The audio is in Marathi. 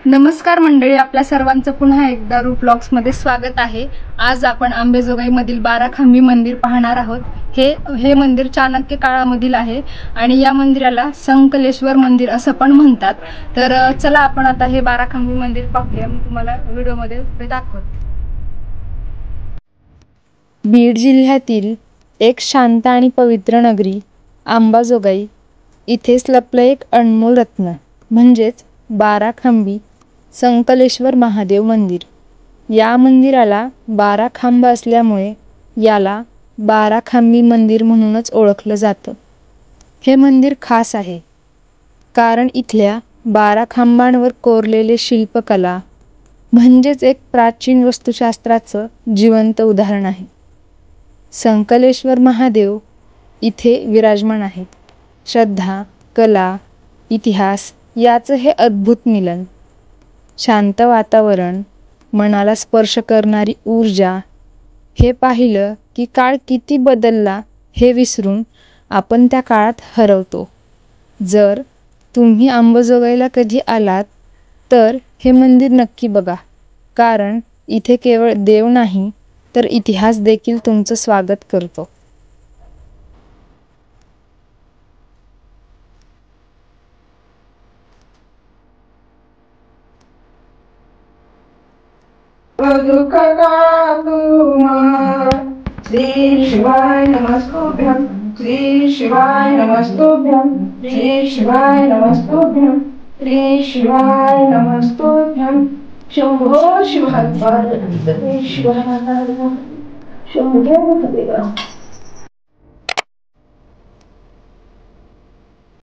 नमस्कार मंडळी, आपल्या सर्वांचं पुन्हा एकदा रूप ब्लॉग्समध्ये स्वागत आहे। आज आपण अंबेजोगाईमधील बाराखांबी मंदिर पाहणार आहोत। हे मंदिर चाणक्य काळामधील आहे आणि या मंदिराला संकलेश्वर मंदिर असं पण म्हणतात। तर चला आपण आता हे बाराखांबी मंदिर पाहूया। मी तुम्हाला व्हिडिओमध्ये दाखवते। बीड जिल्ह्यातील एक शांत आणि पवित्र नगरी अंबाजोगाई इथेच लपलं एक अनमोल रत्न म्हणजेच बाराखांबी संकलेश्वर महादेव मंदिर। या मंदिराला 12 खांब असल्यामुळे याला बाराखांबी मंदिर म्हणूनच ओळखलं जातं। हे मंदिर खास आहे कारण इथल्या 12 खांबांवर कोरलेले शिल्पकला म्हणजेच एक प्राचीन वास्तुशास्त्राचं जिवंत उदाहरण आहे। संकलेश्वर महादेव इथे विराजमान आहेत। श्रद्धा, कला, इतिहास याचं हे अद्भुत मिलन। शांत वातावरण, मनाला स्पर्श करणारी ऊर्जा, हे पाहिलं की काळ किती बदलला हे विसरून आपण त्या काळात हरवतो। जर तुम्ही अंबाजोगाईला कधी आलात तर हे मंदिर नक्की बघा, कारण इथे केवळ देव नाही तर इतिहास देखील तुमचं स्वागत करतो। श्री शिवाय नमस्तुभ्यं, श्री शिवाय नमस्तुभ्यं, श्री शिवाय नमस्तुभ्यं, श्री शिवाय नमस्तुभ्यं। शंभो शिवाय, शंभो देवा।